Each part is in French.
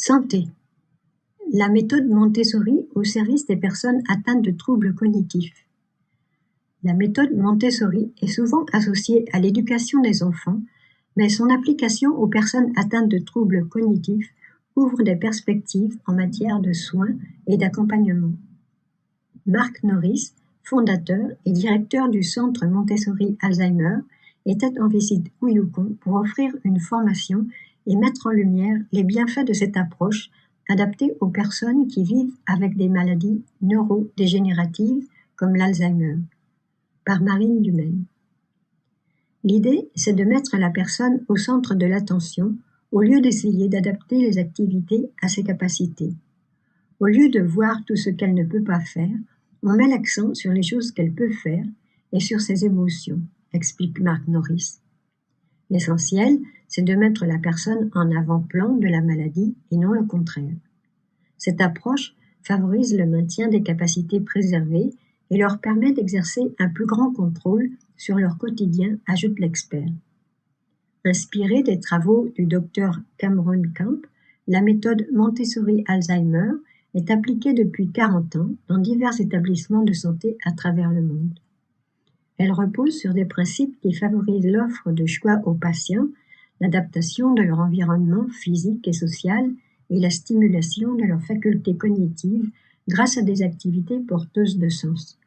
Santé. La méthode Montessori au service des personnes atteintes de troubles cognitifs. La méthode Montessori est souvent associée à l'éducation des enfants, mais son application aux personnes atteintes de troubles cognitifs ouvre des perspectives en matière de soins et d'accompagnement. Mark Norris, fondateur et directeur du Centre Montessori Alzheimer, était en visite au Yukon pour offrir une formation et mettre en lumière les bienfaits de cette approche adaptée aux personnes qui vivent avec des maladies neurodégénératives comme l'Alzheimer, par Marine Dumaine. L'idée, c'est de mettre la personne au centre de l'attention au lieu d'essayer d'adapter les activités à ses capacités. Au lieu de voir tout ce qu'elle ne peut pas faire, on met l'accent sur les choses qu'elle peut faire et sur ses émotions, explique Mark Norris. L'essentiel, c'est de mettre la personne en avant-plan de la maladie et non le contraire. Cette approche favorise le maintien des capacités préservées et leur permet d'exercer un plus grand contrôle sur leur quotidien, ajoute l'expert. Inspirée des travaux du Dr Cameron Camp, la méthode Montessori Alzheimer est appliquée depuis 40 ans dans divers établissements de santé à travers le monde. Elle repose sur des principes qui favorisent l'offre de choix aux patients, l'adaptation de leur environnement physique et social et la stimulation de leurs facultés cognitives grâce à des activités porteuses de sens.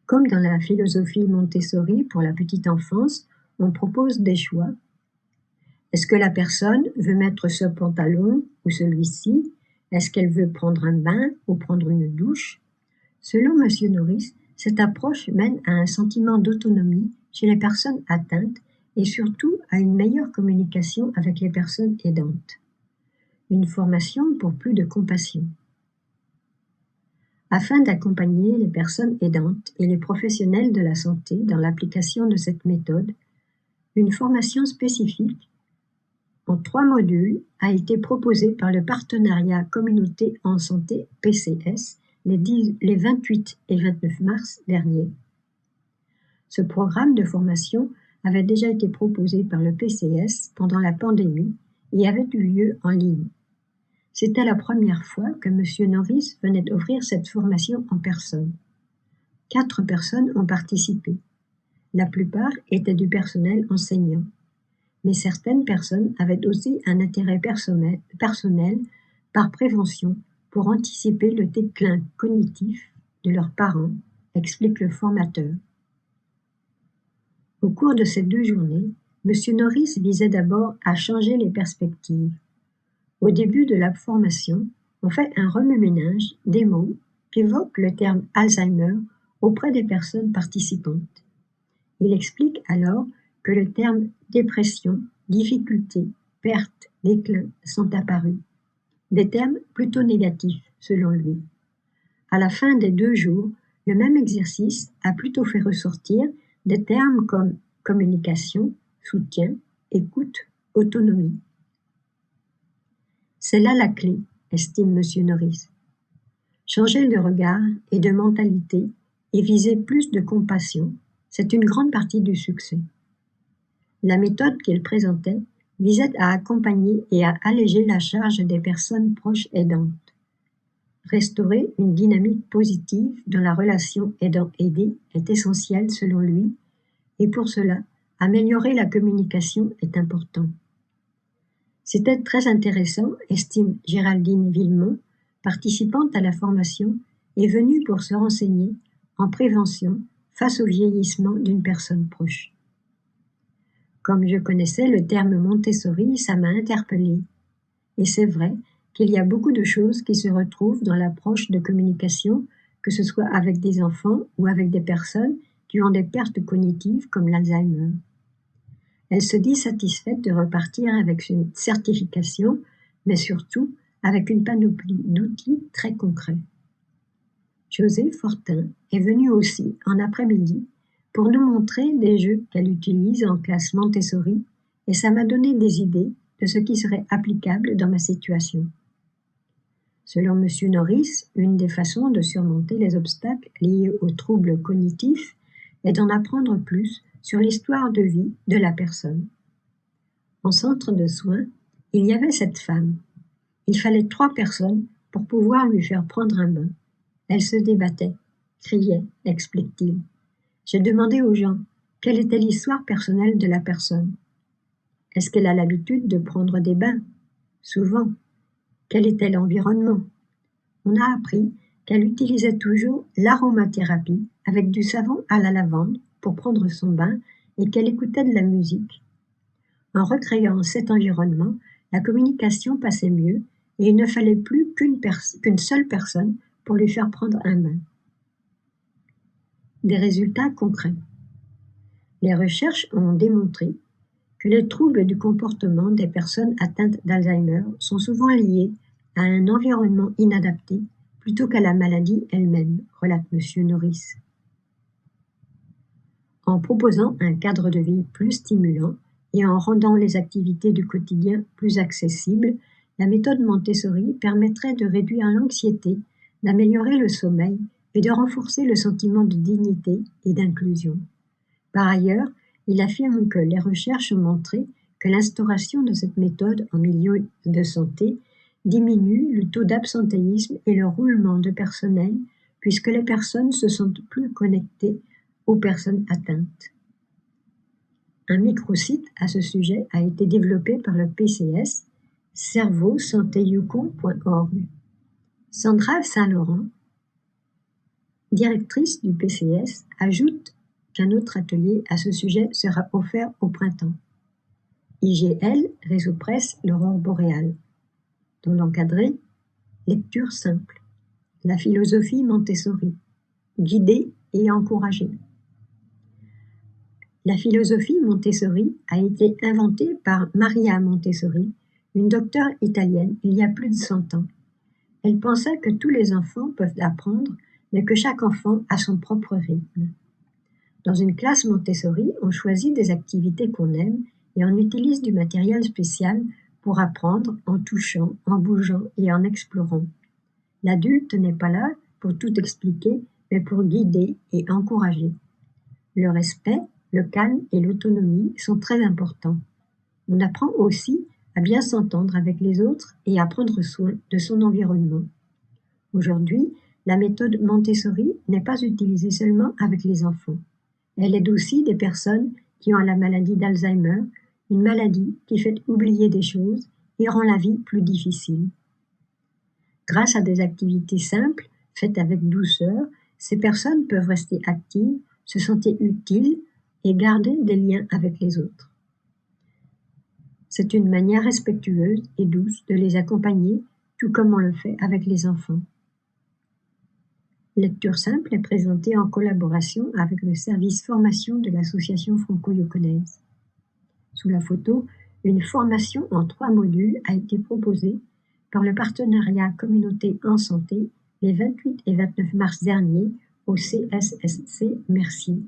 Comme dans la philosophie Montessori pour la petite enfance, on propose des choix. Est-ce que la personne veut mettre ce pantalon ou celui-ci? Est-ce qu'elle veut prendre un bain ou prendre une douche? Selon M. Norris, cette approche mène à un sentiment d'autonomie chez les personnes atteintes et surtout à une meilleure communication avec les personnes aidantes. Une formation pour plus de compassion. Afin d'accompagner les personnes aidantes et les professionnels de la santé dans l'application de cette méthode, une formation spécifique en 3 modules a été proposée par le partenariat Communauté en Santé PCS les 28 et 29 mars dernier. Ce programme de formation avait déjà été proposé par le PCS pendant la pandémie et avait eu lieu en ligne. C'était la première fois que M. Norris venait offrir cette formation en personne. 4 personnes ont participé. La plupart étaient du personnel enseignant. Mais certaines personnes avaient aussi un intérêt personnel par prévention pour anticiper le déclin cognitif de leurs parents, explique le formateur. Au cours de ces 2 journées, M. Norris visait d'abord à changer les perspectives. Au début de la formation, on fait un remue-ménage des mots qu'évoque le terme Alzheimer auprès des personnes participantes. Il explique alors que le terme dépression, difficulté, perte, déclin sont apparus. Des termes plutôt négatifs, selon lui. À la fin des 2 jours, le même exercice a plutôt fait ressortir des termes comme communication, soutien, écoute, autonomie. C'est là la clé, estime M. Norris. Changer de regard et de mentalité et viser plus de compassion, c'est une grande partie du succès. La méthode qu'il présentait visait à accompagner et à alléger la charge des personnes proches aidantes. Restaurer une dynamique positive dans la relation aidant-aidé est essentiel selon lui, et pour cela, améliorer la communication est important. C'était très intéressant, estime Géraldine Villemont, participante à la formation et venue pour se renseigner en prévention face au vieillissement d'une personne proche. Comme je connaissais le terme Montessori, ça m'a interpellée. Et c'est vrai qu'il y a beaucoup de choses qui se retrouvent dans l'approche de communication, que ce soit avec des enfants ou avec des personnes qui ont des pertes cognitives comme l'Alzheimer. Elle se dit satisfaite de repartir avec une certification, mais surtout avec une panoplie d'outils très concrets. José Fortin est venue aussi en après-midi pour nous montrer des jeux qu'elle utilise en classe Montessori et ça m'a donné des idées de ce qui serait applicable dans ma situation. Selon M. Norris, une des façons de surmonter les obstacles liés aux troubles cognitifs est d'en apprendre plus sur l'histoire de vie de la personne. En centre de soins, Il y avait cette femme. Il fallait 3 personnes pour pouvoir lui faire prendre un bain. Elle se débattait, criait, explique-t-il. J'ai demandé aux gens quelle était l'histoire personnelle de la personne. Est-ce qu'elle a l'habitude de prendre des bains? Souvent. Quel était l'environnement? On a appris qu'elle utilisait toujours l'aromathérapie avec du savon à la lavande pour prendre son bain et qu'elle écoutait de la musique. En recréant cet environnement, la communication passait mieux et il ne fallait plus qu'une seule personne pour lui faire prendre un bain. Des résultats concrets. Les recherches ont démontré que les troubles du comportement des personnes atteintes d'Alzheimer sont souvent liés à un environnement inadapté plutôt qu'à la maladie elle-même, relate M. Norris. En proposant un cadre de vie plus stimulant et en rendant les activités du quotidien plus accessibles, la méthode Montessori permettrait de réduire l'anxiété, d'améliorer le sommeil et de renforcer le sentiment de dignité et d'inclusion. Par ailleurs, il affirme que les recherches ont montré que l'instauration de cette méthode en milieu de santé diminue le taux d'absentéisme et le roulement de personnel puisque les personnes se sentent plus connectées aux personnes atteintes. Un microsite à ce sujet a été développé par le PCS, cerveausantéyukon.org. Sandra Saint-Laurent, directrice du PCS, ajoute qu'un autre atelier à ce sujet sera offert au printemps. IGL, Réseau Presse, l'Aurore boréale. Dans l'encadré, lecture simple. La philosophie Montessori. Guider et encourager. La philosophie Montessori a été inventée par Maria Montessori, une docteure italienne, il y a plus de 100 ans. Elle pensait que tous les enfants peuvent apprendre, mais que chaque enfant a son propre rythme. Dans une classe Montessori, on choisit des activités qu'on aime et on utilise du matériel spécial pour apprendre en touchant, en bougeant et en explorant. L'adulte n'est pas là pour tout expliquer, mais pour guider et encourager. Le respect, le calme et l'autonomie sont très importants. On apprend aussi à bien s'entendre avec les autres et à prendre soin de son environnement. Aujourd'hui, la méthode Montessori n'est pas utilisée seulement avec les enfants. Elle aide aussi des personnes qui ont la maladie d'Alzheimer, une maladie qui fait oublier des choses et rend la vie plus difficile. Grâce à des activités simples, faites avec douceur, ces personnes peuvent rester actives, se sentir utiles et garder des liens avec les autres. C'est une manière respectueuse et douce de les accompagner, tout comme on le fait avec les enfants. Lecture simple est présentée en collaboration avec le service formation de l'association franco-yukanaise. Sous la photo, une formation en 3 modules a été proposée par le partenariat Communauté en Santé les 28 et 29 mars dernier au CSSC Mercier.